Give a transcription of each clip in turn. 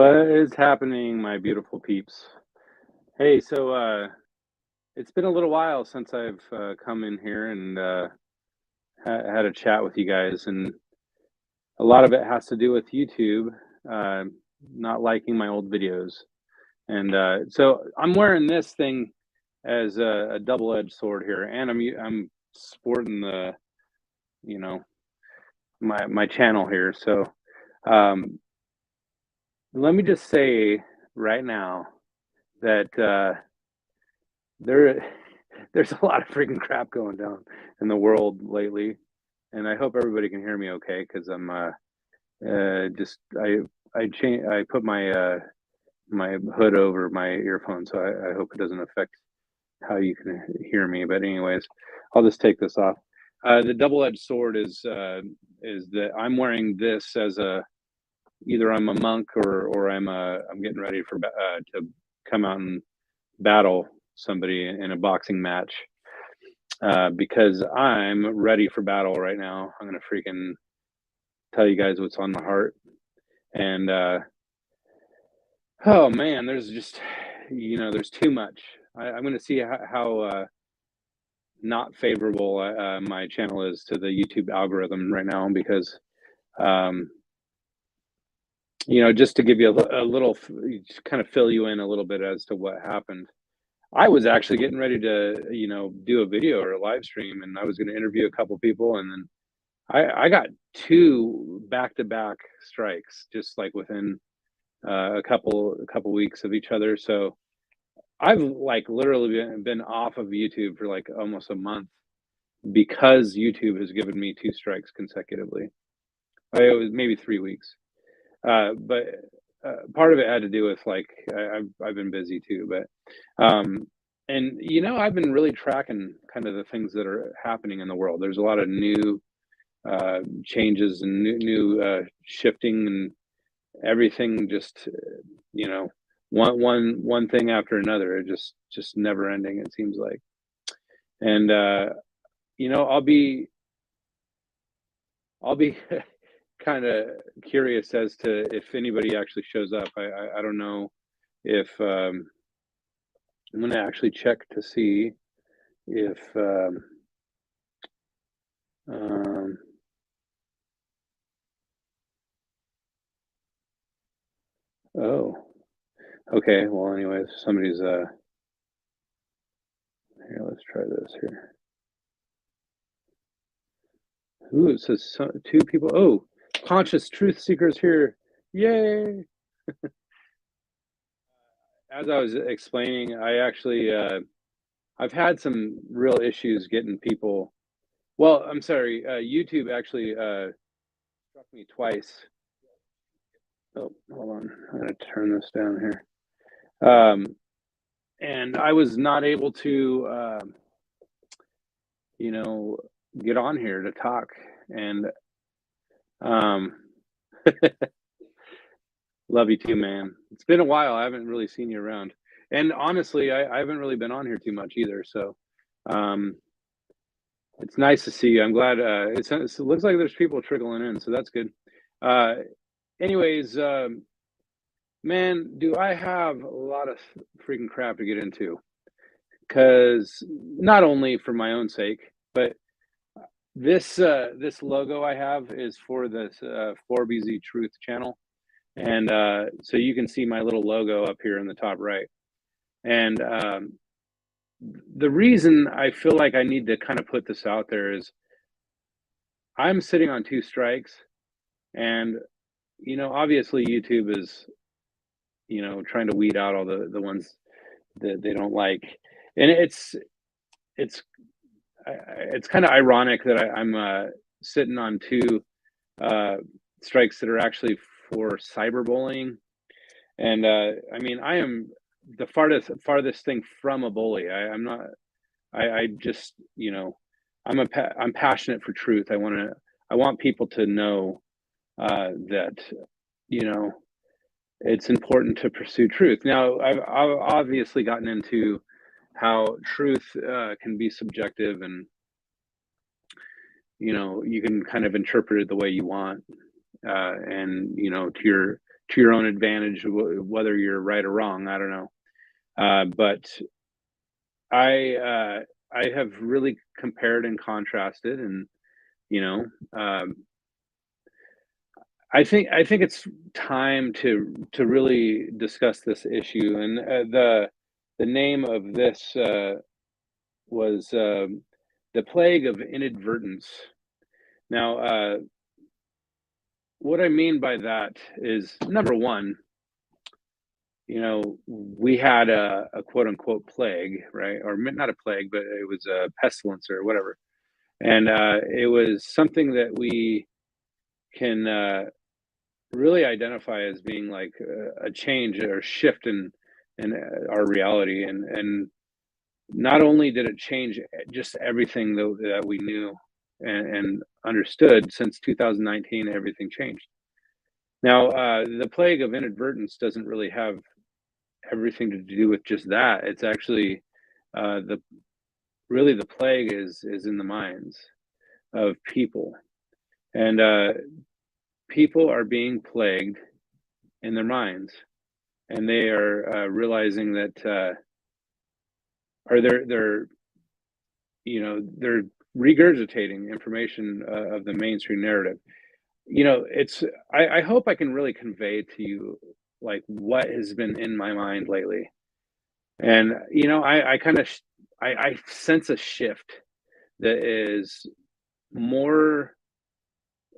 What is happening, my beautiful peeps? Hey, it's been a little while since I've come in here and had a chat with you guys, and a lot of it has to do with YouTube uh, not liking my old videos. And so I'm wearing this thing as a double-edged sword here, and I'm sporting the you know my channel here. So um, let me just say right now that. There there's a lot of freaking crap going down in the world lately, and I hope everybody can hear me okay. Because 'cause I'm, just I put my hood over my earphone, so I hope it doesn't affect how you can hear me, but anyways, I'll just take this off. The double-edged sword is that I'm wearing this as a either I'm a monk or I'm getting ready to come out and battle somebody in a boxing match because I'm ready for battle right now. I'm gonna freaking tell you guys what's on my heart, and oh man, there's just there's too much. I'm gonna see how not favorable my channel is to the YouTube algorithm right now because um, just to give you a little, just kind of fill you in a little bit as to what happened. I was actually getting ready to, do a video or a live stream, and I was going to interview a couple people, and then I got two back-to-back strikes, just like within a couple weeks of each other. So I've like literally been off of YouTube for like almost a month because YouTube has given me two strikes consecutively. It was maybe 3 weeks, but part of it had to do with like I've been busy too, but and I've been really tracking kind of the things that are happening in the world. There's a lot of new changes and new shifting and everything. Just one thing after another. It just never ending. It seems like, and I'll be kind of curious as to if anybody actually shows up. I don't know if I'm gonna actually check to see if um, oh, okay. Well, anyways, somebody's here. Let's try this here. Ooh, it says two people. Oh, conscious truth seekers here. Yay! As I was explaining, I actually I've had some real issues getting people. Well, I'm sorry. YouTube actually struck me twice. Oh, hold on. I'm gonna turn this down here. Um, and I was not able to, you know, get on here to talk. And um, love you too, man. It's been a while. I haven't really seen you around. And honestly, I haven't really been on here too much either. So um, it's nice to see you. I'm glad. It looks like there's people trickling in, so that's good. Uh, anyways, man, do I have a lot of freaking crap to get into? Because not only for my own sake, but this logo I have is for this 4BZ Truth channel, and so you can see my little logo up here in the top right. And the reason I feel like I need to kind of put this out there is I'm sitting on two strikes, and obviously YouTube is trying to weed out all the ones that they don't like, and it's it's kind of ironic that I'm sitting on two uh, strikes that are actually for cyberbullying, and I mean I am the farthest thing from a bully. I'm not. I just I'm passionate for truth. I want people to know that you know it's important to pursue truth. Now I've obviously gotten into how truth can be subjective, and you can kind of interpret it the way you want, and to to your own advantage, whether you're right or wrong. I don't know. But I I have really compared and contrasted, and you know, um, I think it's time to really discuss this issue. And the name of this was the plague of inadvertence. Now, what I mean by that is number one, we had a quote unquote plague, right? Or not a plague, but it was a pestilence or whatever. And it was something that we can really identify as being like a change or shift in our reality. And not only did it change just everything that we knew and understood since 2019, everything changed. Now, the plague of inadvertence doesn't really have everything to do with just that. It's actually the really the plague is in the minds of people, and people are being plagued in their minds, and they are realizing that, or they're regurgitating information of the mainstream narrative. It's I hope I can really convey to you like what has been in my mind lately. And I kind of I sense a shift that is more.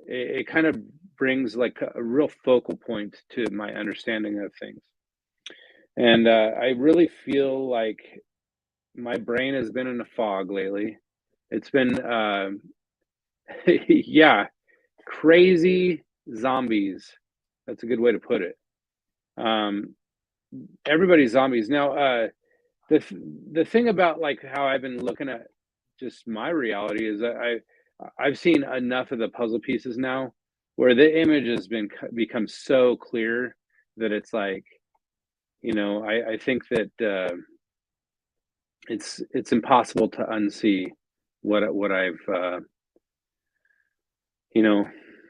It kind of brings like a real focal point to my understanding of things, and I really feel like my brain has been in a fog lately. It's been yeah, crazy zombies. That's a good way to put it. Um, Everybody's zombies now. The thing about like how I've been looking at just my reality is that I've seen enough of the puzzle pieces now where the image has become so clear that it's like, I think that it's impossible to unsee what I've you know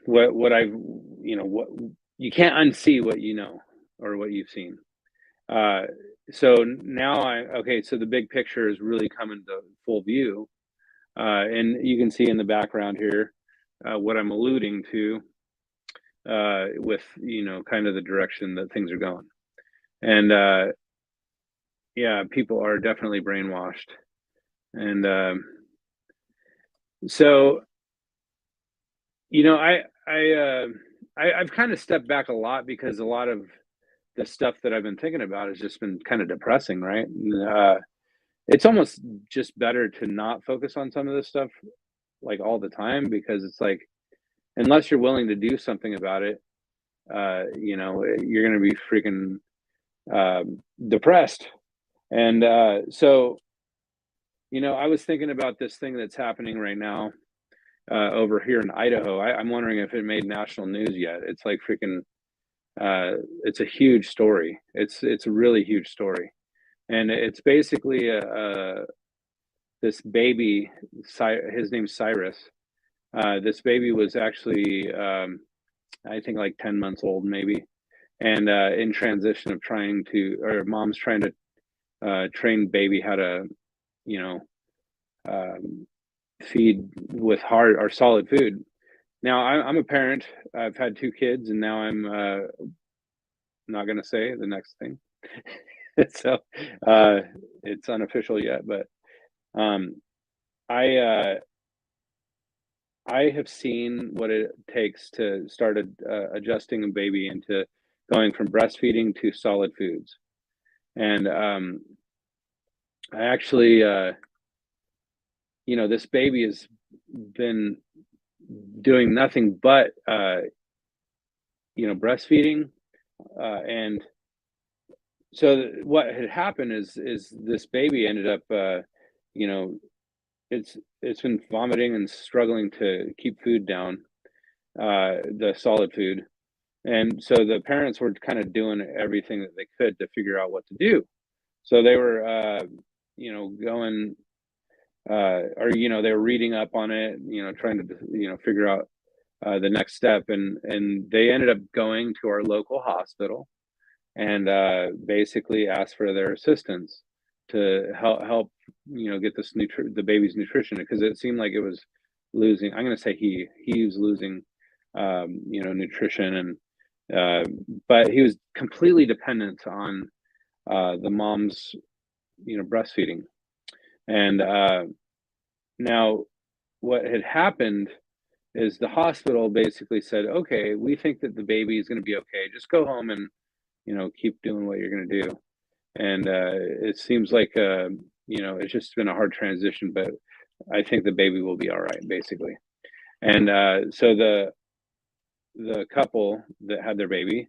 what I've what you can't unsee what you know or what you've seen. Uh, so now okay. So the big picture is really coming to full view, and you can see in the background here what I'm alluding to with kind of the direction that things are going. And yeah, people are definitely brainwashed, and so I've kind of stepped back a lot because a lot of the stuff that I've been thinking about has just been kind of depressing, right? And, it's almost just better to not focus on some of this stuff like all the time because it's like unless you're willing to do something about it, you're going to be freaking depressed. And so, I was thinking about this thing that's happening right now over here in Idaho. I'm wondering if it made national news yet. It's like freaking, it's a huge story. It's a really huge story, and it's basically this baby. His name's Cyrus. This baby was actually, I think, like 10 months old, maybe, and in transition of mom's trying to train baby how to, you know, um, feed with hard or solid food. Now, I'm a parent. I've had two kids, and now I'm not going to say the next thing. So uh, it's unofficial yet, but um, I I have seen what it takes to start adjusting a baby into going from breastfeeding to solid foods, and I actually, this baby has been doing nothing but breastfeeding, and so what had happened is this baby ended up, you know, it's been vomiting and struggling to keep food down, the solid food, and so the parents were kind of doing everything that they could to figure out what to do. So they were, going, or they were reading up on it, trying to, figure out the next step, and they ended up going to our local hospital and basically asked for their assistance to help get the baby's nutrition, because it seemed like it was losing. I'm going to say he was losing nutrition, and but he was completely dependent on the mom's breastfeeding. And now what had happened is the hospital basically said, okay, we think that the baby is going to be okay, just go home and keep doing what you're going to do. And it seems like it's just been a hard transition, but I think the baby will be all right, basically. And so the couple that had their baby,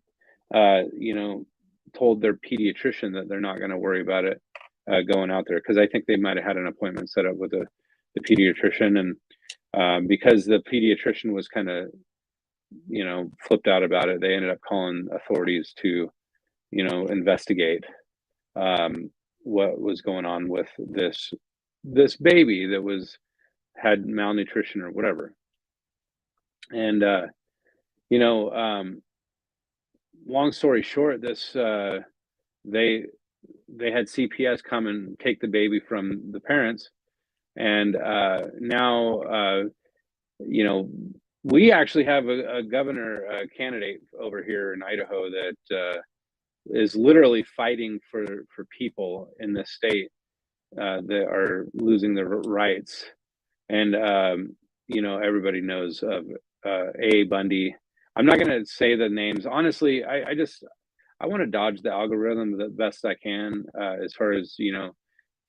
told their pediatrician that they're not going to worry about it going out there, because I think they might have had an appointment set up with the pediatrician, and because the pediatrician was kind of flipped out about it, they ended up calling authorities to investigate what was going on with this baby that had malnutrition or whatever. And you know long story short, they they had CPS come and take the baby from the parents, and now we actually have a governor candidate over here in Idaho that is literally fighting for people in this state that are losing their rights. And everybody knows of A. Bundy. I'm not going to say the names. Honestly, I want to dodge the algorithm the best I can, as far as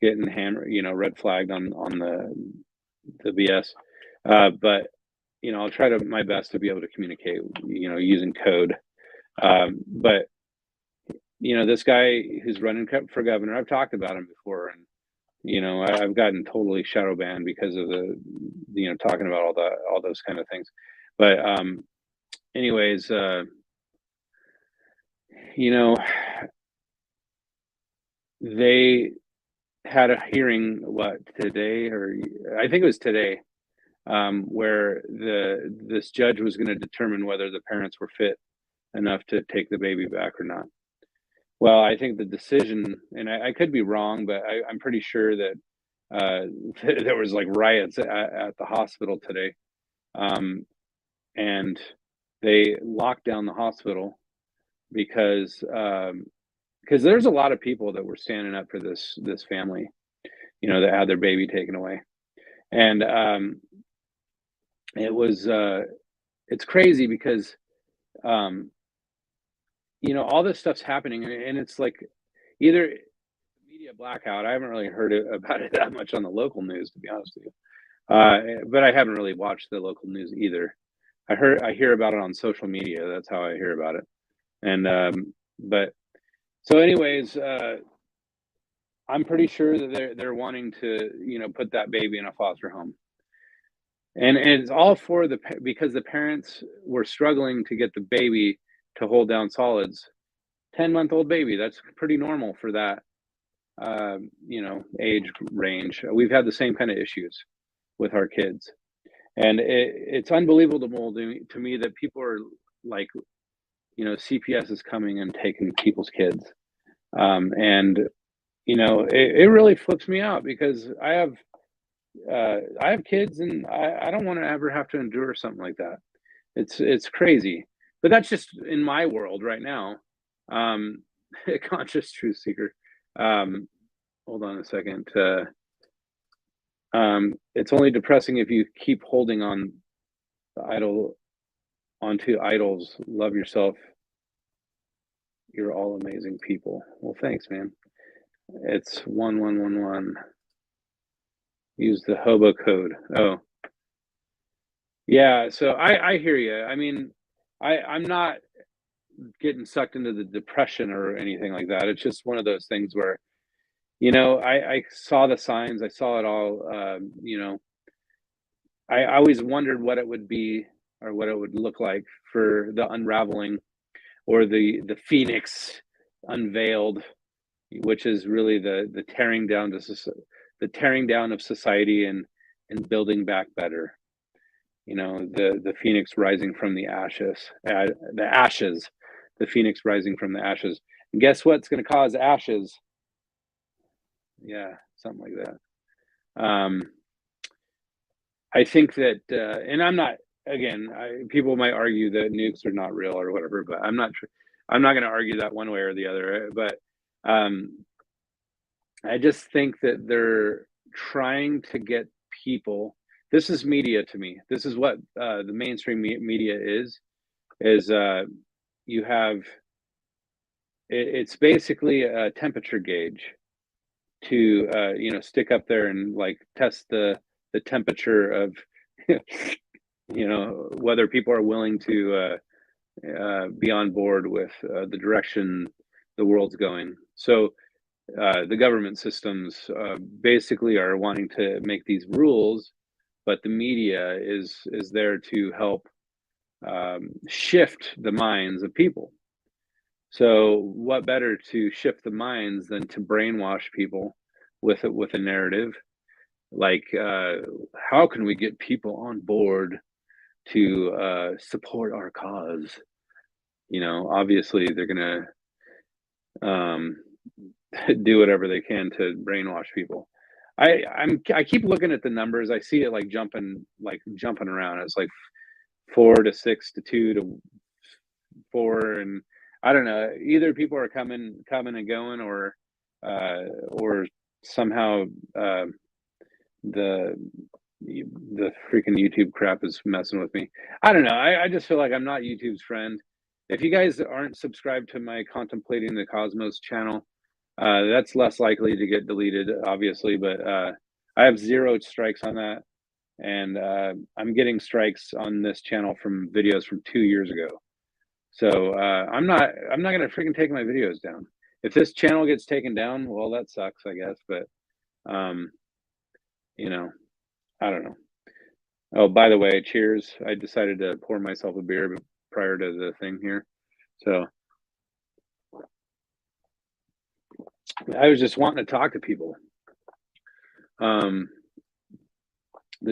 getting hammered, red flagged on the BS. But I'll try to my best to be able to communicate, using code. But this guy who's running for governor, I've talked about him before, and I've gotten totally shadow banned because of the talking about all those kind of things. But anyways, they had a hearing, today, or I think it was today, where this judge was going to determine whether the parents were fit enough to take the baby back or not. Well, I think the decision, and I could be wrong, but I'm pretty sure that there was like riots at the hospital today, and they locked down the hospital because there's a lot of people that were standing up for this family, that had their baby taken away, and it's crazy because all this stuff's happening, and it's like either media blackout. I haven't really heard about it that much on the local news, to be honest with you. But I haven't really watched the local news either. I hear about it on social media. That's how I hear about it. And but so anyways, I'm pretty sure that they're wanting to put that baby in a foster home. And it's all because the parents were struggling to get the baby to hold down solids. 10-month-old baby, that's pretty normal for that age range. We've had the same kind of issues with our kids, and it's unbelievable to me that people are like, CPS is coming and taking people's kids, and it really flips me out, because I have kids, and I don't want to ever have to endure something like that. It's crazy, but that's just in my world right now. Conscious truth seeker. Hold on a second. It's only depressing if you keep holding on onto idols. Love yourself. You're all amazing people. Well, thanks, man. It's 1111. Use the hobo code. Oh, yeah. So I hear you. I mean, I'm not getting sucked into the depression or anything like that. It's just one of those things where, I saw the signs, I saw it all. I always wondered what it would be, or what it would look like for the unraveling, or the phoenix unveiled, which is really the tearing down of society, and building back better. the phoenix rising from the ashes, the phoenix rising from the ashes. And guess what's going to cause ashes? Yeah, something like that. I think that, and I'm not, again, people might argue that nukes are not real or whatever, but I'm not going to argue that one way or the other. But um, I just think that they're trying to get people. This is media to me. This is what the mainstream media is. Is you have it's basically a temperature gauge to stick up there and like test the temperature of whether people are willing to be on board with the direction the world's going. So the government systems basically are wanting to make these rules, but the media is there to help shift the minds of people. So what better to shift the minds than to brainwash people with a narrative like how can we get people on board to support our cause? Obviously they're gonna um, do whatever they can to brainwash people. I keep looking at the numbers. I see it jumping around. It's like 4 to 6 to 2 to 4, and I don't know. Either people are coming and going, or somehow the the freaking YouTube crap is messing with me. I don't know. I just feel like I'm not YouTube's friend. If you guys aren't subscribed to my Contemplating the Cosmos channel, that's less likely to get deleted, obviously, but I have 0 strikes on that. And I'm getting strikes on this channel from videos from 2 years ago. So I'm not gonna freaking take my videos down. If this channel gets taken down, well, that sucks, I guess. But um, you know, I don't know. Oh, by the way, cheers. I decided to pour myself a beer prior to the thing here. So I was just wanting to talk to people. The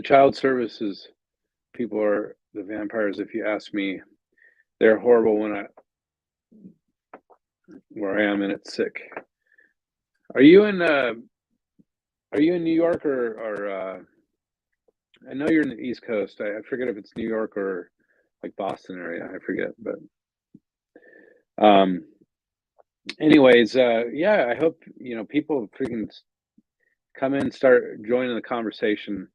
child services people are the vampires. If you ask me, they're horrible where I am, and it's sick. Are you in New York or I know you're in the East Coast. I forget if it's New York or like Boston area. I forget, but um, anyways, yeah. I hope people freaking come in, start joining the conversation,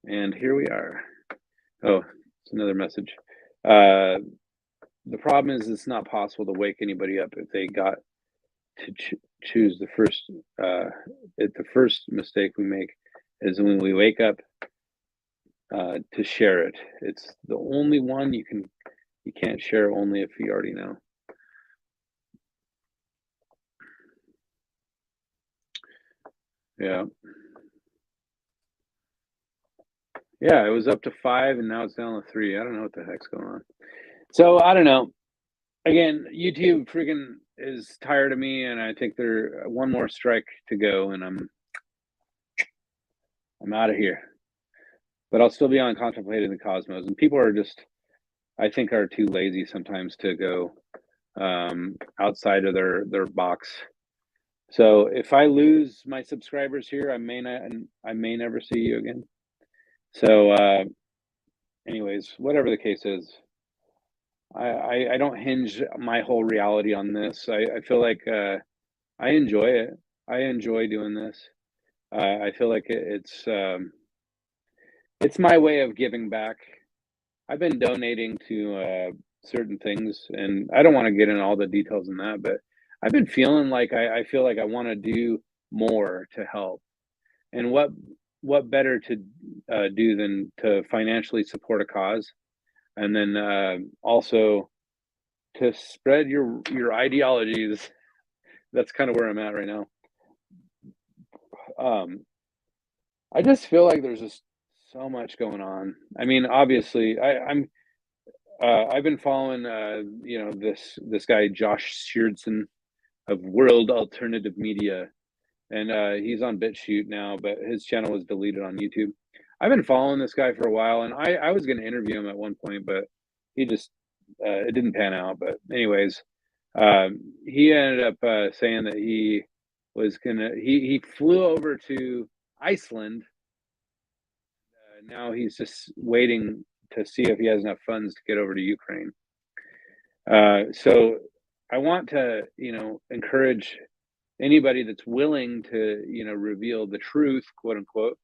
and here we are. Oh, it's another message. The problem is it's not possible to wake anybody up if they got to choose the first. The first mistake we make is when we wake up to share it. It's the only one you can't share only if you already know. Yeah. Yeah, it was up to 5 and now it's down to 3. I don't know what the heck's going on. So I don't know. Again, YouTube freaking is tired of me, and I think they're one more strike to go, and I'm out of here. But I'll still be on Contemplating the Cosmos, and people are just, I think, are too lazy sometimes to go outside of their box. So if I lose my subscribers here, I may never see you again. So anyways, whatever the case is, I don't hinge my whole reality on this. I feel like I enjoy it. I enjoy doing this. I feel like it's my way of giving back. I've been donating to certain things, and I don't want to get into all the details in that, but I've been feeling like I feel like I want to do more to help. And what better to do than to financially support a cause, and then also to spread your ideologies. That's kind of where I'm at right now. I just feel like there's just so much going on. I mean, obviously, I've been following this guy Josh Sheardson of World Alternative Media, and he's on BitChute now, but his channel was deleted on YouTube. I've been following this guy for a while, and I was gonna interview him at one point, but he just it didn't pan out. But anyways, he ended up saying that he flew over to Iceland. Now he's just waiting to see if he has enough funds to get over to Ukraine. So I want to, encourage anybody that's willing to, reveal the truth, quote unquote.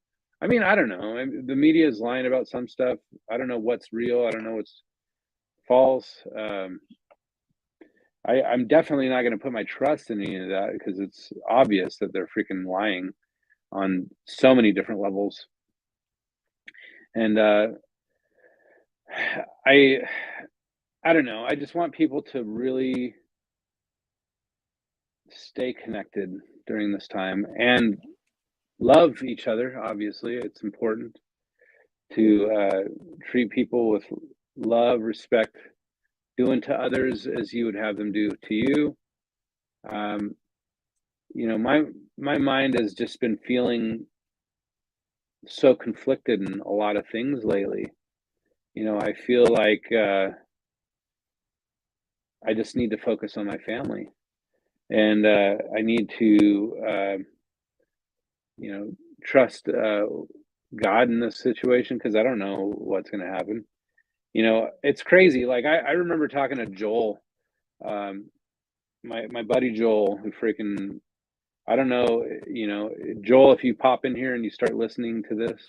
I mean, I don't know. The media is lying about some stuff. I don't know what's real. I don't know what's false. I'm definitely not going to put my trust in any of that because it's obvious that they're freaking lying on so many different levels. And I, I don't know. I just want people to really stay connected during this time and love each other. Obviously, it's important to treat people with love, respect, doing to others as you would have them do to you. Um, my mind has just been feeling so conflicted in a lot of things lately. I feel like I just need to focus on my family, and I need to, trust God in this situation because I don't know what's going to happen. It's crazy. Like I remember talking to Joel, um, my buddy Joel, who freaking I don't know, Joel. If you pop in here and you start listening to this,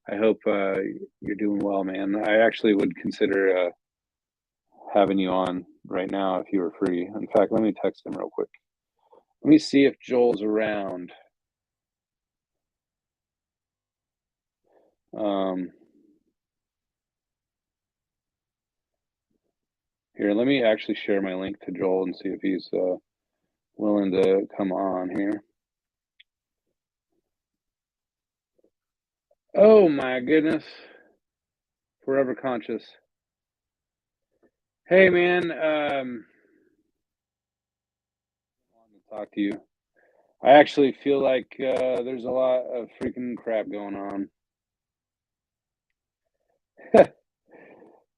I hope you're doing well, man. I actually would consider having you on right now if you were free. In fact, let me text him real quick. Let me see if Joel's around. Um, Here, let me actually share my link to Joel and see if he's willing to come on here. Oh my goodness. Forever Conscious. Hey man, I want to talk to you. I actually feel like there's a lot of freaking crap going on.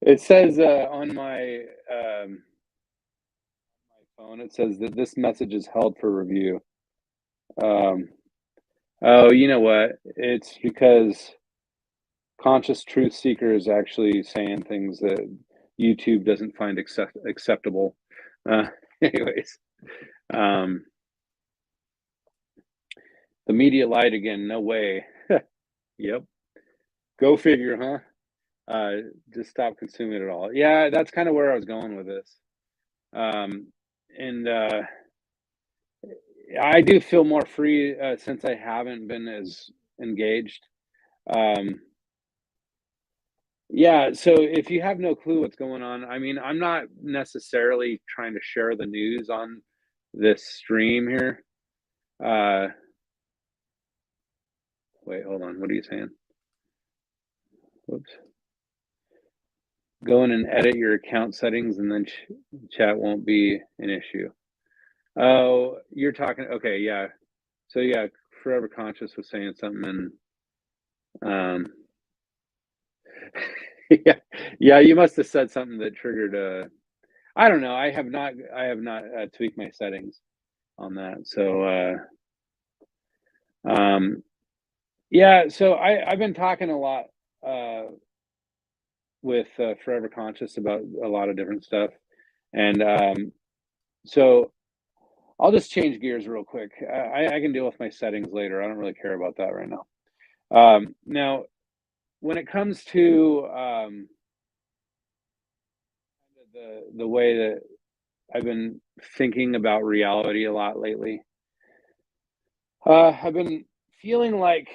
It says on my phone, it says that this message is held for review. Um, oh, you know what? It's because conscious truth seeker is actually saying things that YouTube doesn't find acceptable. Uh, anyways, um, the media lied again. No way. Yep. Go figure, huh? Just stop consuming it all. Yeah, that's kind of where I was going with this. Um, and I do feel more free since I haven't been as engaged. Um, Yeah, so if you have no clue what's going on, I mean, I'm not necessarily trying to share the news on this stream here. Uh, Wait, hold on. What are you saying? Whoops. Go in and edit your account settings, and then chat won't be an issue. Oh, you're talking. Okay, yeah. So yeah, Forever Conscious was saying something, and yeah, yeah, you must have said something that triggered. I don't know. I have not tweaked my settings on that. So um, yeah, so I've been talking a lot uh, with Forever Conscious about a lot of different stuff, and so I'll just change gears real quick. I can deal with my settings later. I don't really care about that right now. Now, when it comes to the way that I've been thinking about reality a lot lately, I've been feeling like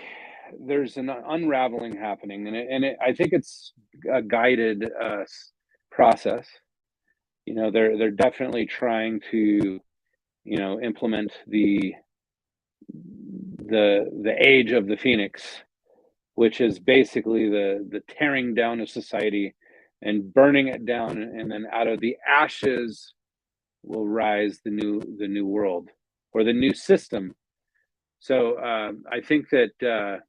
there's an unraveling happening, I think it's a guided process. They're definitely trying to implement the age of the phoenix, which is basically the tearing down of society and burning it down, and then out of the ashes will rise the new world or the new system. So I think that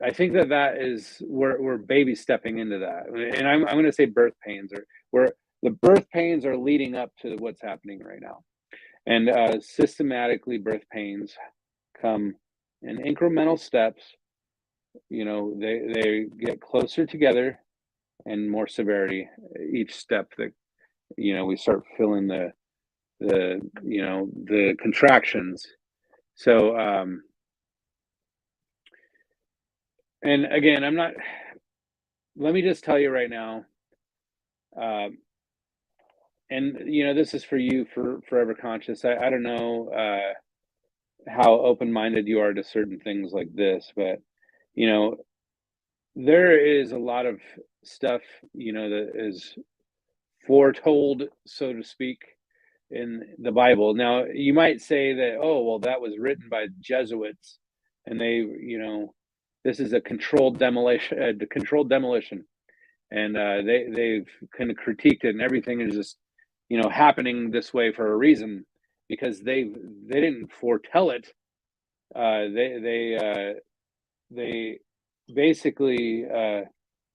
I think that is we're baby stepping into that, and I'm going to say birth pains are where the birth pains are leading up to what's happening right now, and systematically birth pains come in incremental steps. They get closer together and more severity each step that we start feeling the contractions. So and again, I'm not. Let me just tell you right now, um, and this is for you for forever conscious. I don't know how open minded you are to certain things like this, but you know there is a lot of stuff that is foretold, so to speak, in the Bible. Now, you might say that, oh, well, that was written by Jesuits, and this is a controlled demolition, and they've kind of critiqued it, and everything is just happening this way for a reason because they didn't foretell it. They basically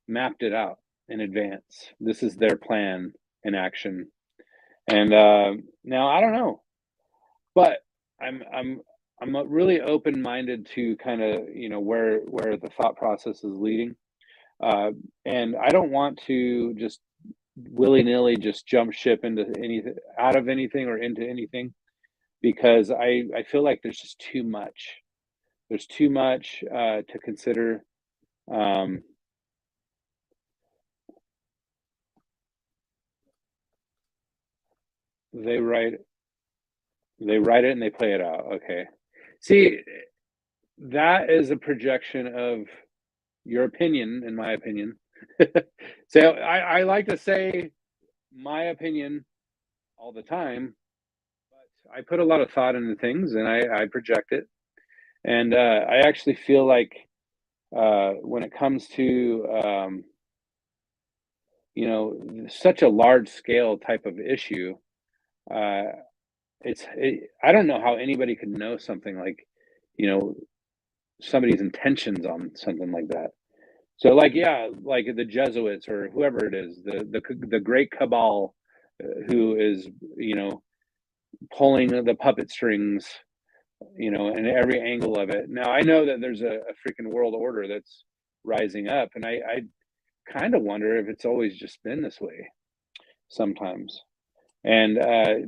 mapped it out in advance. This is their plan in action. And now I don't know, but I'm I'm really open minded to kind of where the thought process is leading, uh, and I don't want to just willy nilly just jump ship into anything, out of anything, or into anything, because I feel like there's just too much. There's too much to consider. Um, they write they write it and they play it out. Okay, see, that is a projection of your opinion, in my opinion. So I like to say my opinion all the time, but I put a lot of thought into things and I project it. And I actually feel like when it comes to, such a large scale type of issue, uh, I don't know how anybody could know something like, you know, somebody's intentions on something like that. So, like, yeah, like the Jesuits or whoever it is, the great cabal, who is pulling the puppet strings, and every angle of it. Now, I know that there's a freaking world order that's rising up, and I kind of wonder if it's always just been this way sometimes. And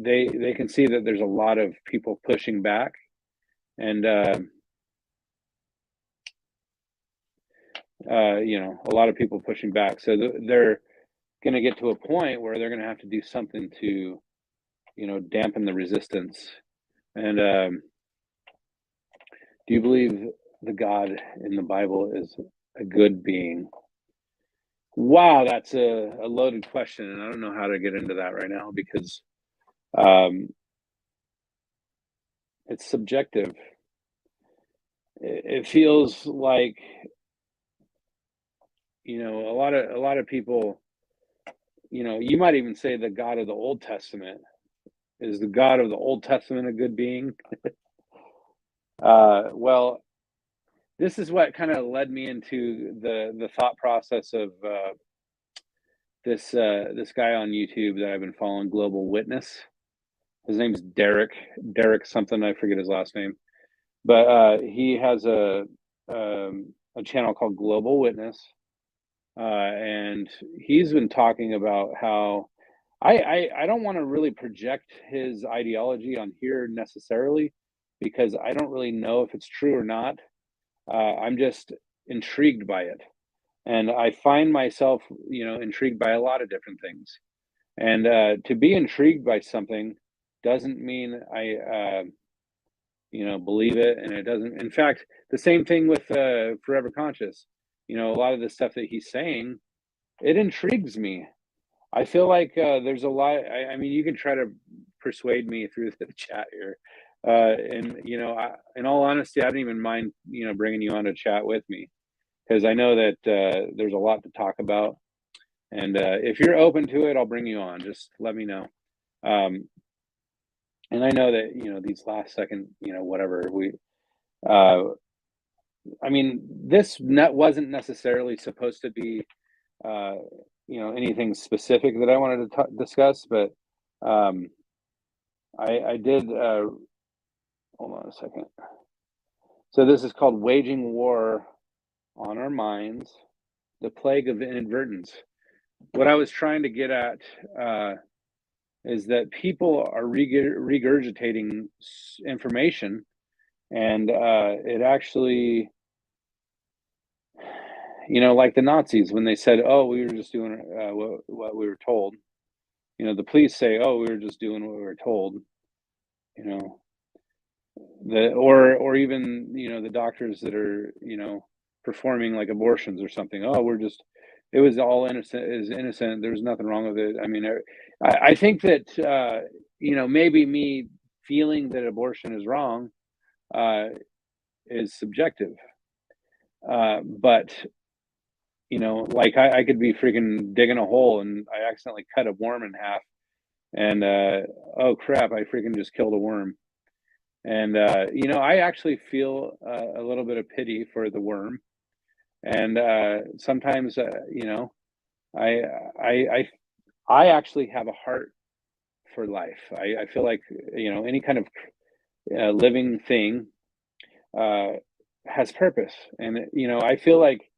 they can see that there's a lot of people pushing back, and a lot of people pushing back. So they're going to get to a point where they're going to have to do something to dampen the resistance. And do you believe the God in the Bible is a good being? Wow, that's a loaded question, and I don't know how to get into that right now because um, it's subjective. It feels like a lot of people. You might even say the God of the Old Testament is the God of the Old Testament a good being? Well, this is what kind of led me into the thought process of this guy on YouTube that I've been following, Global Witness. His name's Derek something. I forget his last name, but he has a channel called Global Witness, and he's been talking about how I don't want to really project his ideology on here necessarily because I don't really know if it's true or not. I'm just intrigued by it, and I find myself, intrigued by a lot of different things. And to be intrigued by something doesn't mean I, believe it, and it doesn't. In fact, the same thing with Forever Conscious. A lot of the stuff that he's saying, it intrigues me. I feel like there's a lot. I mean, you can try to persuade me through the chat here, and in all honesty, I don't even mind bringing you on to chat with me because I know that there's a lot to talk about. And if you're open to it, I'll bring you on. Just let me know. Um, and I know that these last second, whatever uh, I mean, this net wasn't necessarily supposed to be, uh, anything specific that I wanted to discuss, but um, I did. Hold on a second. So this is called "Waging War on Our Minds: The Plague of Inadvertence." What I was trying to get at is that people are regurgitating information, and it actually, like the Nazis when they said, "Oh, we were just doing what we were told." The police say, "Oh, we were just doing what we were told." You know, or even the doctors that are performing like abortions or something. Oh, we're just it was all innocent is innocent. There's nothing wrong with it. I mean, I think that maybe me feeling that abortion is wrong uh, is subjective. But like I could be freaking digging a hole and I accidentally cut a worm in half, and oh crap, I freaking just killed a worm. And I actually feel a little bit of pity for the worm, and sometimes I I I I actually have a heart for life. I feel like any kind of living thing uh, has purpose, and I feel like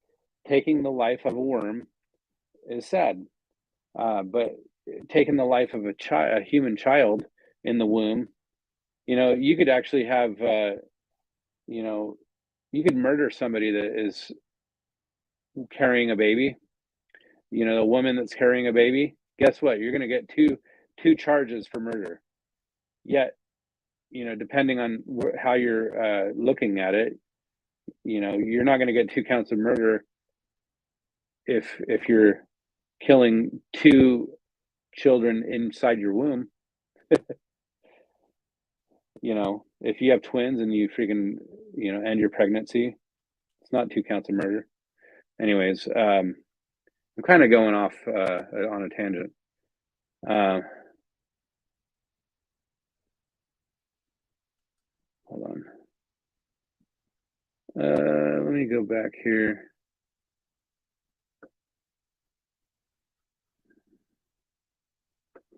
taking the life of a worm is sad, but taking the life of a human child in the womb, you could actually have you know you could murder somebody that is carrying a baby. The woman that's carrying a baby, guess what? You're going to get two charges for murder. Yet, depending on how you're looking at it, you're not going to get two counts of murder if you're killing two children inside your womb. If you have twins and you freaking end your pregnancy, it's not two counts of murder. Anyways, I'm kind of going off on a tangent. Uh, Hold on. Let me go back here.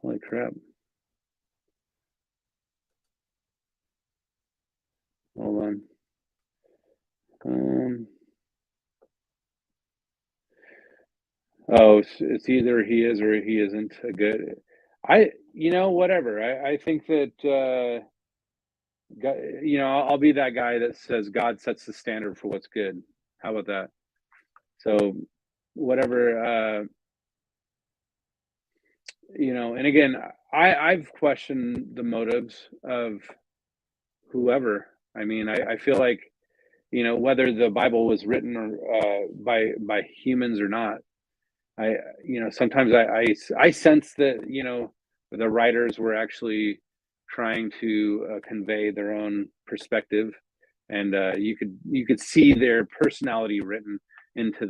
Holy crap. Hold on. Um, oh, it's either he is or he isn't a good. Whatever. I think that, I'll be that guy that says God sets the standard for what's good. How about that? So, whatever, and again, I've questioned the motives of whoever. I mean, I feel like, whether the Bible was written or by humans or not, I sometimes I sense that the writers were actually trying to convey their own perspective, and you could see their personality written into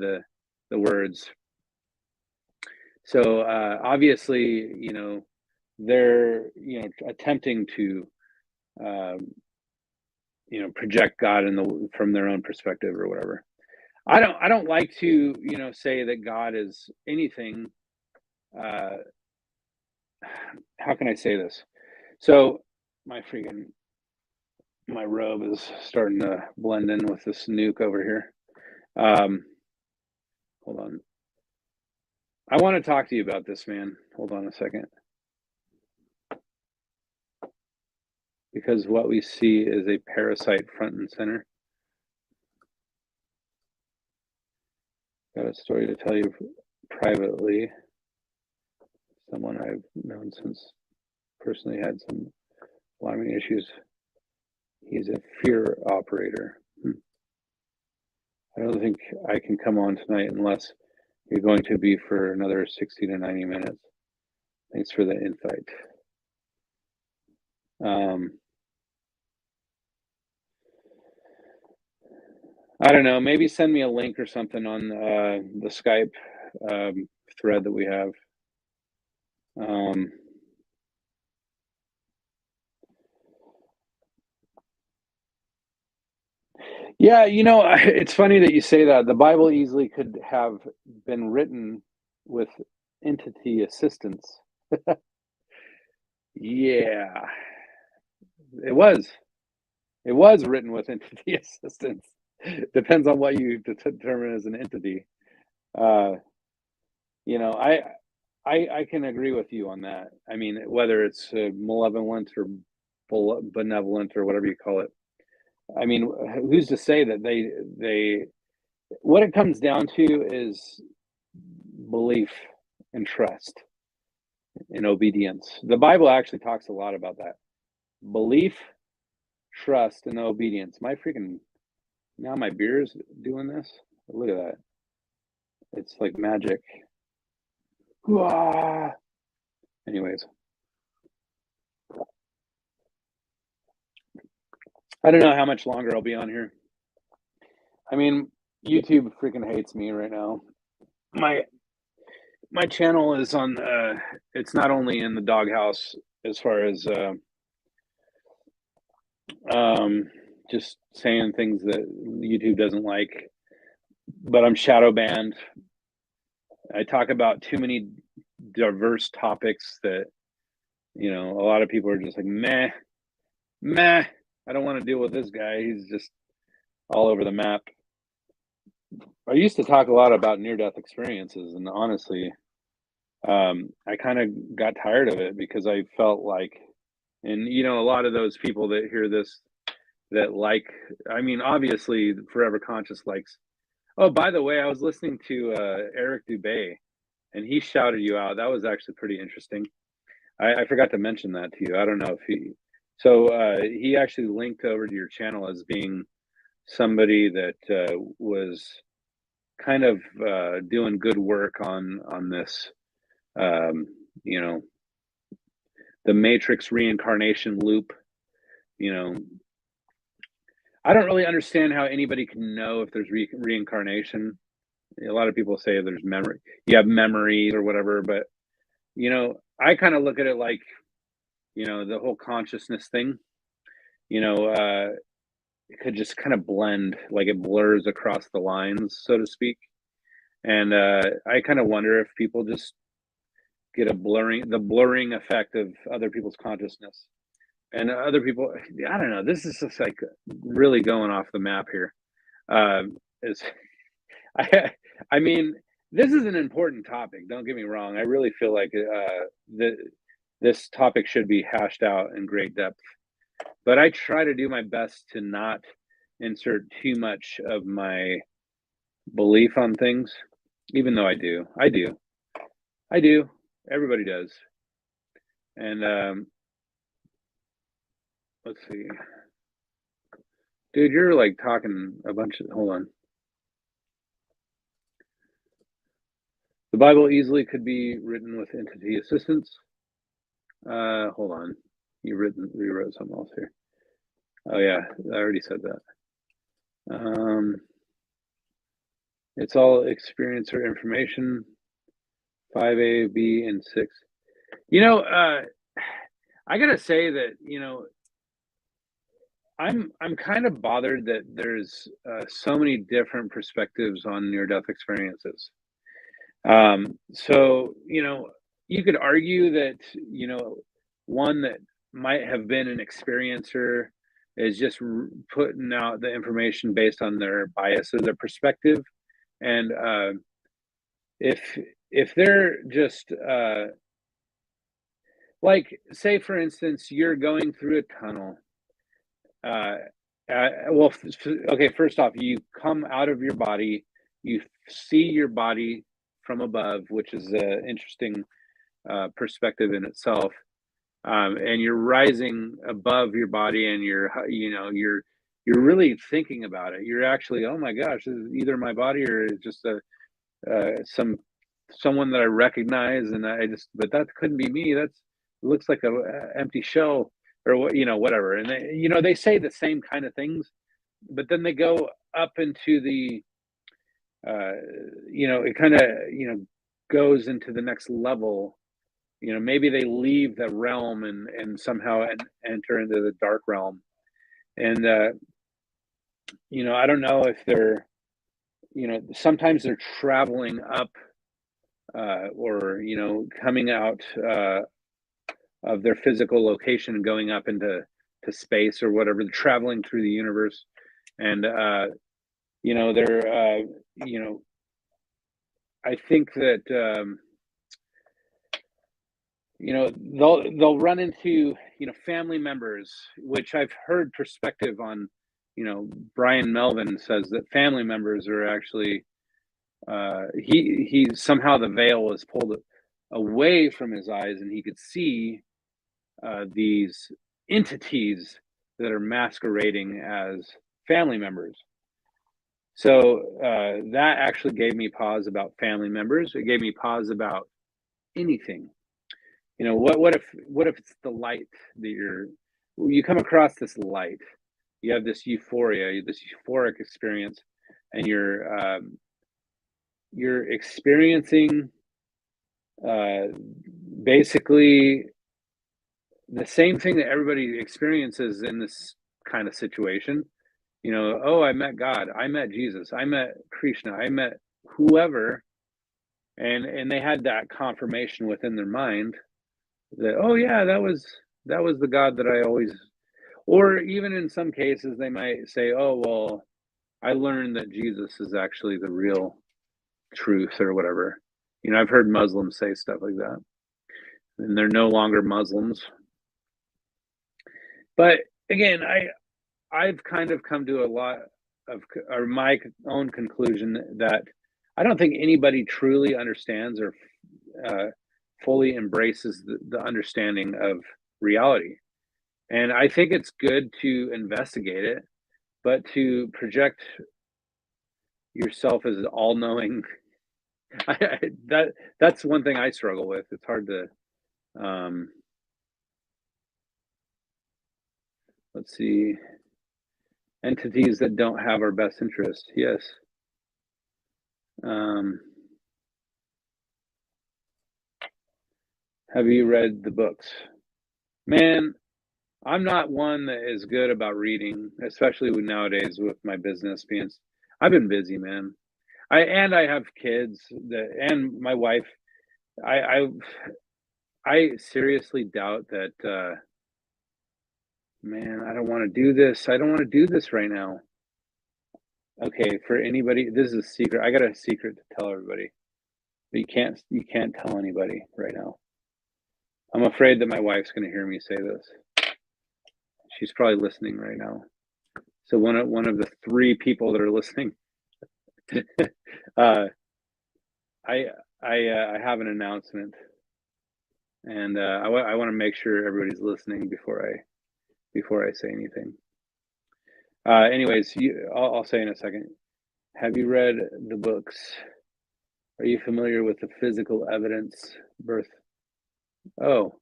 the words. So obviously, they're attempting to um, project God in the from their own perspective or whatever. I don't like to say that God is anything. Uh, how can I say this? So my freaking my robe is starting to blend in with this nuke over here. Um, Hold on. I want to talk to you about this, man. Hold on a second, because what we see is a parasite front and center. Got a story to tell you privately. Someone I've known since personally had some alarming issues. He's a fear operator. I don't think I can come on tonight unless you're going to be for another 60 to 90 minutes. Thanks for the invite. I don't know. Maybe send me a link or something on the Skype thread that we have. Um, Yeah, you know, it's funny that you say that. The Bible easily could have been written with entity assistance. Yeah, it was. It was written with entity assistance. Depends on what you determine as an entity. Uh, you know, I can agree with you on that. I mean, whether it's malevolent or benevolent or whatever you call it. I mean, who's to say that they what it comes down to is belief and trust and obedience. The Bible actually talks a lot about that. Belief, trust, and obedience. My freaking now my beer's doing this. Look at that. It's like magic. Wah! Anyways, I don't know how much longer I'll be on here. I mean, YouTube freaking hates me right now. My my channel is on it's not only in the doghouse as far as um just saying things that YouTube doesn't like, but I'm shadow banned. I talk about too many diverse topics that, a lot of people are just like, meh, meh. I don't want to deal with this guy. He's just all over the map. I used to talk a lot about near death experiences, and honestly, I kind of got tired of it because I felt like, and a lot of those people that hear this that like, I mean, obviously, Forever Conscious likes. Oh, by the way, I was listening to Eric Dubay, and he shouted you out. That was actually pretty interesting. I forgot to mention that to you. I don't know if he. So he actually linked over to your channel as being somebody that was kind of doing good work on this. Um, you know, the Matrix reincarnation loop. You know, I don't really understand how anybody can know if there's reincarnation. A lot of people say there's memory, you have memories or whatever, but I kind of look at it like, the whole consciousness thing, you know, uh, it could just kind of blend, like it blurs across the lines, so to speak. And I kind of wonder if people just get the blurring effect of other people's consciousness and other people. I don't know. This is just like really going off the map here. Is I, I mean, this is an important topic. Don't get me wrong. I really feel like this topic should be hashed out in great depth. But I try to do my best to not insert too much of my belief on things, even though I do. I do. I do. Everybody does. And let's see. Dude, you're like talking a bunch of. Hold on. The Bible easily could be written with entity assistance. Hold on. Rewrote something else here. Oh yeah, I already said that. It's all experiencer information. 5A, B, and 6. I gotta say that I'm kind of bothered that there's so many different perspectives on near-death experiences. So you could argue that one that might have been an experiencer is just putting out the information based on their bias or their perspective, and if they're just like, say for instance, you're going through a tunnel. Uh, well, okay. First off, you come out of your body, you see your body from above, which is an interesting perspective in itself. And you're rising above your body, and you're really thinking about it. You're actually, oh my gosh, this is either my body or it's just someone that I recognize, and but that couldn't be me. It looks like a empty shell or what, whatever. And they say the same kind of things, but then they go up into the, uh, it kind of, goes into the next level. Maybe they leave the realm and somehow enter into the dark realm. And I don't know if they're, sometimes they're traveling up, or, coming out, of their physical location and going up into space or whatever, traveling through the universe. And, they're, you know, I think that, they'll run into, family members, which I've heard perspective on. Brian Melvin says that family members are actually, he somehow the veil was pulled away from his eyes and he could see, these entities that are masquerading as family members. So, that actually gave me pause about family members. It gave me pause about anything. What if it's the light that you come across this light, you have this euphoria, this euphoric experience, and you're experiencing, uh, basically the same thing that everybody experiences in this kind of situation. Oh, I met God, I met Jesus, I met Krishna, I met whoever, and they had that confirmation within their mind that, oh yeah, that was the God that I always. Or even in some cases they might say, oh well, I learned that Jesus is actually the real truth or whatever. I've heard Muslims say stuff like that, and they're no longer Muslims. But again, I've kind of come to a lot of, or my own conclusion, that I don't think anybody truly understands or, uh, fully embraces the understanding of reality. And I think it's good to investigate it, but to project yourself as all knowing, that's one thing I struggle with. It's hard to, um, let's see, entities that don't have our best interest. Yes. Um, have you read the books? Man, I'm not one that is good about reading, especially nowadays with my business being. I've been busy, man. I have kids and my wife. I I I seriously doubt that. Man, I don't want to do this. I don't want to do this right now. Okay, for anybody, this is a secret. I got a secret to tell everybody. But you can't tell anybody right now. I'm afraid that my wife's going to hear me say this. She's probably listening right now. So one of the three people that are listening, uh, I I have an announcement, and, I want to make sure everybody's listening before I say anything. Anyways, I'll say in a second. Have you read the books? Are you familiar with the physical evidence birth? Oh,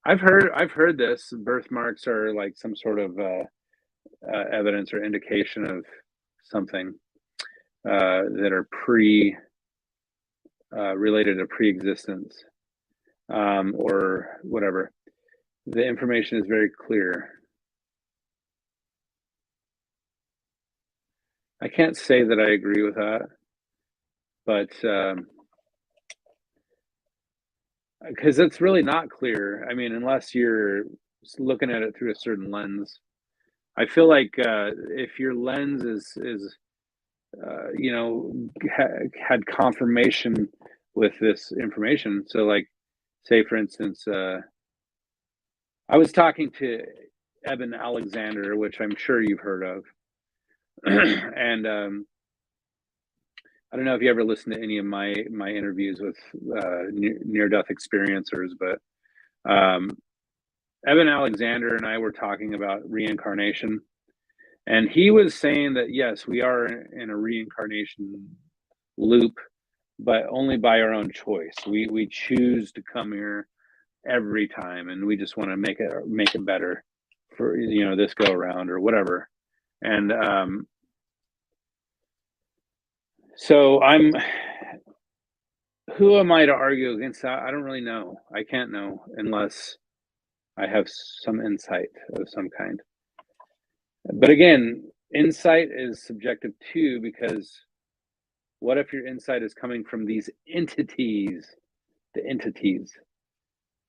I've heard this. Birthmarks are like some sort of, evidence or indication of something, that are related to pre-existence, or whatever. The information is very clear. I can't say that I agree with that, but, because it's really not clear. I mean, unless you're looking at it through a certain lens. I feel like, if your lens is, had confirmation with this information. So, like, say for instance, I was talking to Eben Alexander, which I'm sure you've heard of, and, I don't know if you ever listened to any of my interviews with, near death experiencers, but, um, Eben Alexander and I were talking about reincarnation, and he was saying that yes, we are in a reincarnation loop, but only by our own choice. We choose to come here every time, and we just want to make it better for this go around or whatever. And, so who am I to argue against that? I don't really know. I can't know unless I have some insight of some kind. But again, insight is subjective too, because what if your insight is coming from these entities, the entities?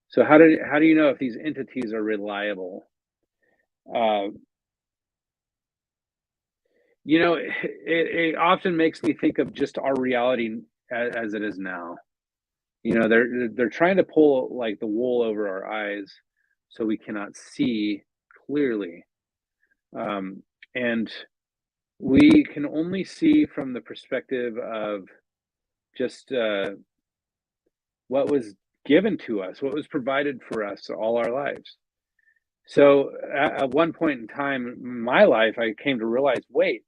So how do you know if these entities are reliable? Uh, it often makes me think of just our reality as it is now. They're trying to pull like the wool over our eyes so we cannot see clearly. Um, and we can only see from the perspective of just what was given to us, what was provided for us all our lives. So at one point in time in my life, I came to realize, wait,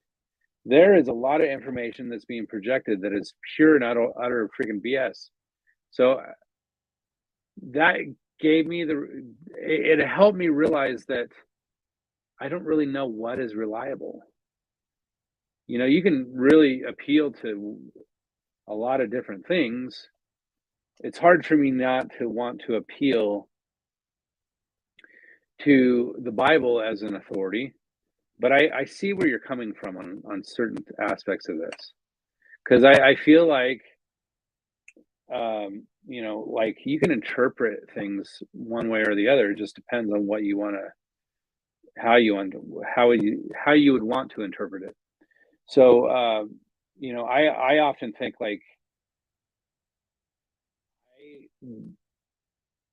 there is a lot of information that's being projected that is pure and utter freaking BS. So that gave me it helped me realize that I don't really know what is reliable. You can really appeal to a lot of different things. It's hard for me not to want to appeal to the Bible as an authority, but I see where you're coming from on certain aspects of this. Because I feel like, like you can interpret things one way or the other. It just depends on what you want to, how you would want to interpret it. So, I often think like I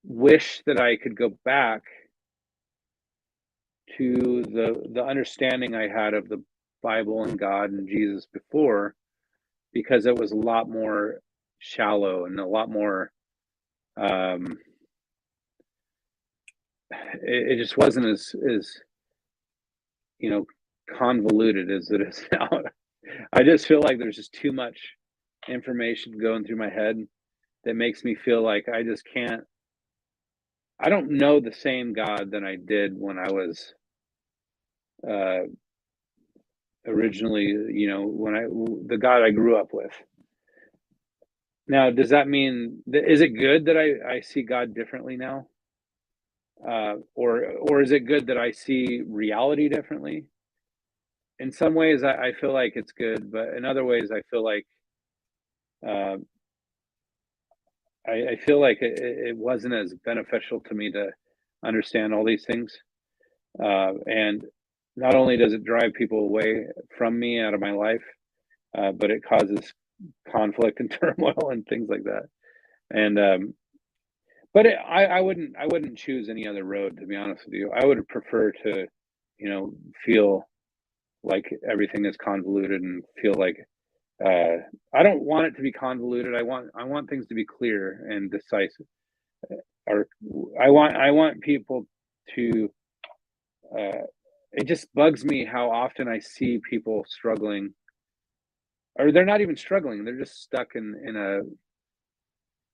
wish that I could go back to the understanding I had of the Bible and God and Jesus before, because it was a lot more shallow and a lot more, um, it just wasn't as you know convoluted as it is now. I just feel like there's just too much information going through my head that makes me feel like I don't know the same God that I did when I was uh, originally, the God I grew up with. Now, does that mean is it good that I see God differently now, or is it good that I see reality differently? In some ways, I feel like it's good, but in other ways, I feel like uh, I feel like it wasn't as beneficial to me to understand all these things. And not only does it drive people away from me out of my life, but it causes conflict and turmoil and things like that. And but I wouldn't choose any other road, to be honest with you. I would prefer to, feel like everything is convoluted and feel like uh, I don't want it to be convoluted. I want things to be clear and decisive. Or I want people to. Uh, it just bugs me how often I see people struggling, or they're not even struggling. They're just stuck in a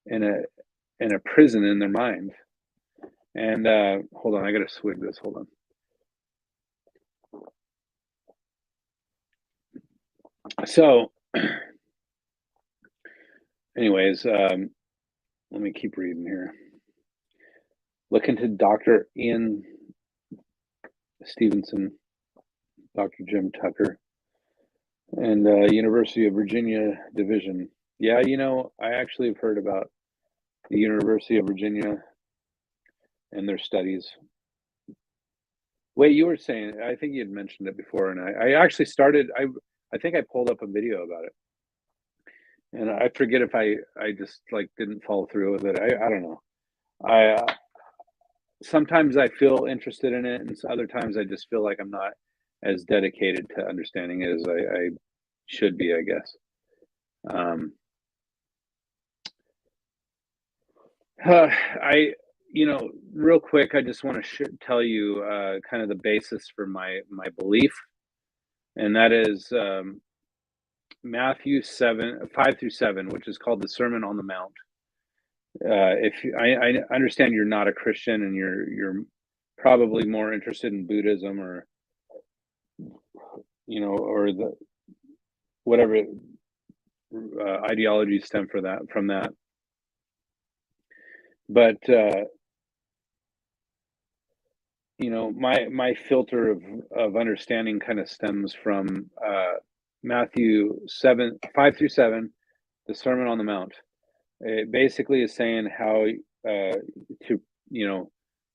in a prison in their mind. And hold on, I gotta swig this. Hold on. So, anyways, let me keep reading here. Look into Dr. Ian Stevenson, Dr. Jim Tucker, and University of Virginia Division. Yeah, I actually have heard about the University of Virginia and their studies. Wait, you were saying, I think you had mentioned it before, and I actually I think I pulled up a video about it, and I forget if I just like didn't follow through with it. I don't know. I Sometimes I feel interested in it, and other times I just feel like I'm not as dedicated to understanding it as I should be, I guess. Um, I, real quick, I just want to tell you kind of the basis for my belief, and that is Matthew 7:5 through 7, which is called the Sermon on the Mount. If I understand you're not a Christian and you're probably more interested in Buddhism or or the whatever ideologies stem from that. But my filter of understanding kind of stems from Matthew 7:5 through 7, the Sermon on the Mount. It basically is saying how to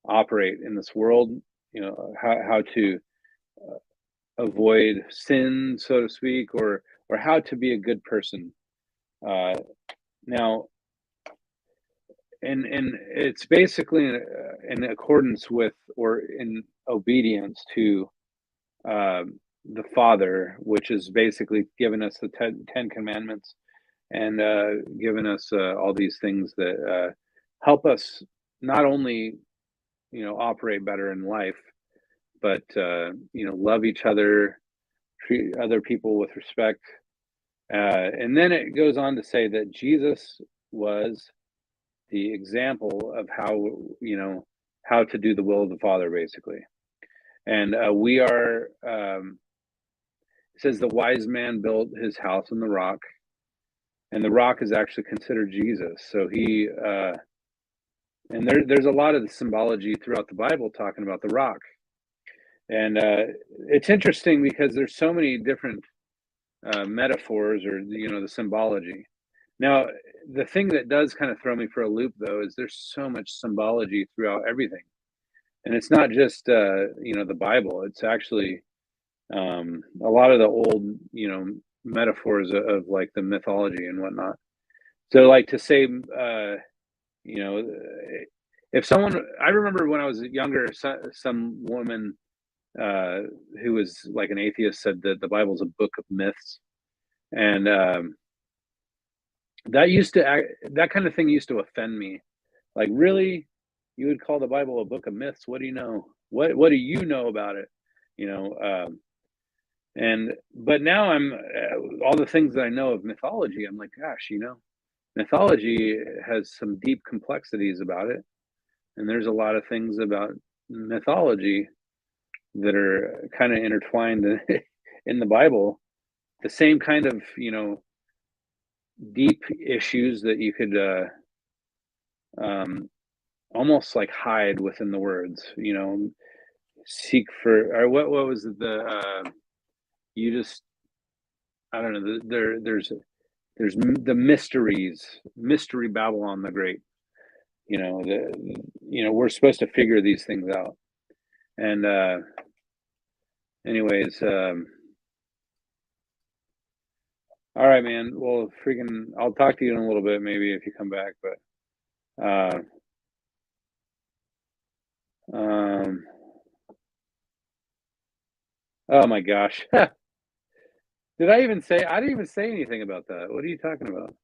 operate in this world, how to avoid sin, so to speak, or how to be a good person. Uh, Now, and it's basically in accordance with or in obedience to the Father, which is basically giving us the Ten Commandments and giving us all these things that help us not only operate better in life, but love each other, treat other people with respect. And then it goes on to say that Jesus was the example of how to do the will of the Father, basically. And we are. It says the wise man built his house on the rock, and the rock is actually considered Jesus. So he and there's a lot of the symbology throughout the Bible talking about the rock, and it's interesting because there's so many different metaphors or the symbology. Now, the thing that does kind of throw me for a loop though is there's so much symbology throughout everything, and it's not just the Bible. It's actually a lot of the old metaphors of like the mythology and whatnot. So like to say you know if someone, I remember when I was younger, some woman uh who was like an atheist said that the Bible's a book of myths, and that kind of thing used to offend me. Like, really, you would call the Bible a book of myths? What do you know? What do you know about it? you know and but now I'm all the things that I know of mythology, I'm like, gosh, mythology has some deep complexities about it, and there's a lot of things about mythology that are kind of intertwined in the Bible. The same kind of deep issues that you could um, almost like hide within the words. Seek for, or what was it, the you just, I don't know. There's the mystery Babylon the Great. We're supposed to figure these things out. And anyways, all right, man. Well, freaking, I'll talk to you in a little bit, maybe if you come back. But um, oh my gosh, did I even say? I didn't even say anything about that. What are you talking about?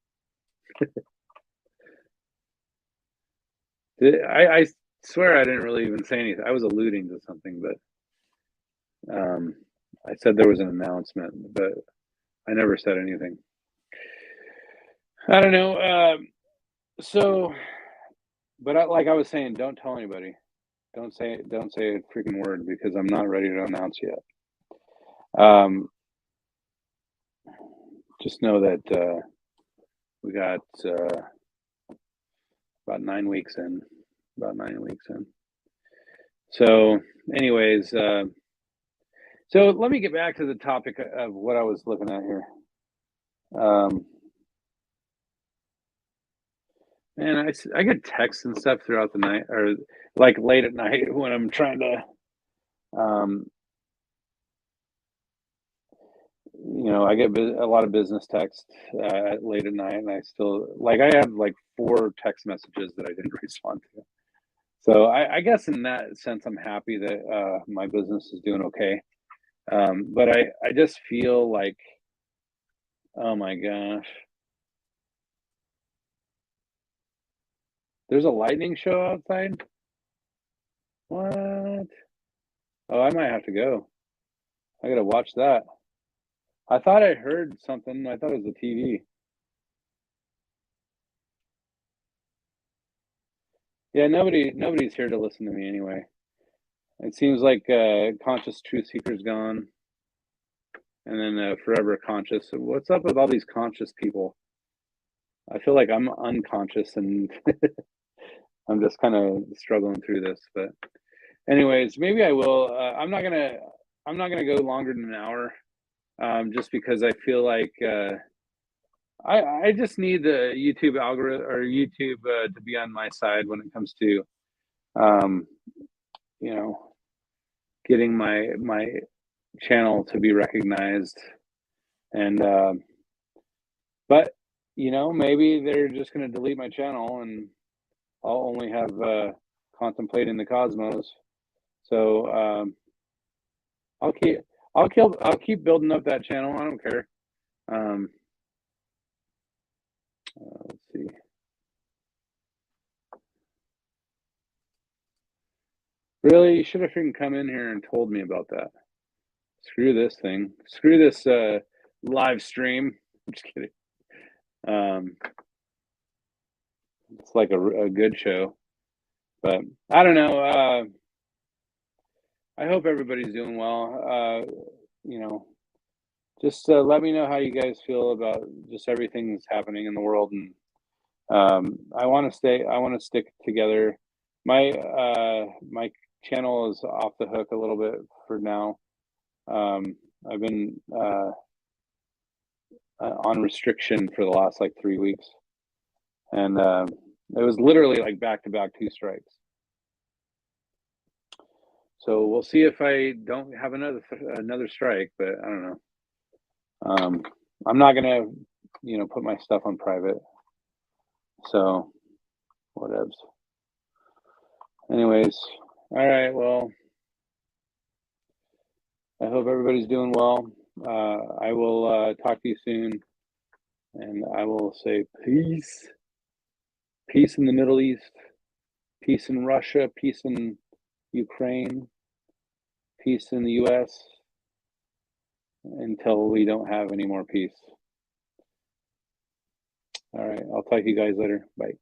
I swear I didn't really even say anything. I was alluding to something, but I said there was an announcement, but I never said anything. I don't know. So, but like I was saying, don't tell anybody. Don't say a freaking word, because I'm not ready to announce yet. Um, just know that we got about 9 weeks in. About 9 weeks in. So, anyways, so let me get back to the topic of what I was looking at here. Man, I get texts and stuff throughout the night, or like late at night when I'm trying to, um, I get a lot of business texts late at night, and I still, like, I have like 4 text messages that I didn't respond to. So I guess in that sense, I'm happy that my business is doing okay. But I just feel like, oh my gosh, there's a lightning show outside. What? Oh, I might have to go. I gotta watch that. I thought I heard something. I thought it was the TV. Yeah, nobody's here to listen to me anyway. It seems like conscious truth seeker's gone, and then forever conscious. What's up with all these conscious people? I feel like I'm unconscious, and I'm just kind of struggling through this. But Anyways, maybe I will. I'm not gonna go longer than an hour, just because I feel like I just need the YouTube algorithm or YouTube to be on my side when it comes to um, you know getting my channel to be recognized. And but maybe they're just gonna delete my channel and I'll only have contemplating the cosmos. So I'll keep I'll keep building up that channel. I don't care. Um, let's see. Really, you should have freaking come in here and told me about that. Screw this thing. Screw this live stream. I'm just kidding. Um, it's like a good show, but I don't know. I hope everybody's doing well. You know, just let me know how you guys feel about just everything that's happening in the world, and I want to stay. I want to stick together. My channel is off the hook a little bit for now. I've been on restriction for the last like 3 weeks, and it was literally like back to back 2 strikes. So we'll see if I don't have another strike, but I don't know. I'm not gonna, put my stuff on private. So whatevs. Anyways, all right. Well, I hope everybody's doing well. I will talk to you soon, and I will say peace. Peace in the Middle East. Peace in Russia. Peace in Ukraine. Peace in the U.S. until we don't have any more peace. All right. I'll talk to you guys later. Bye.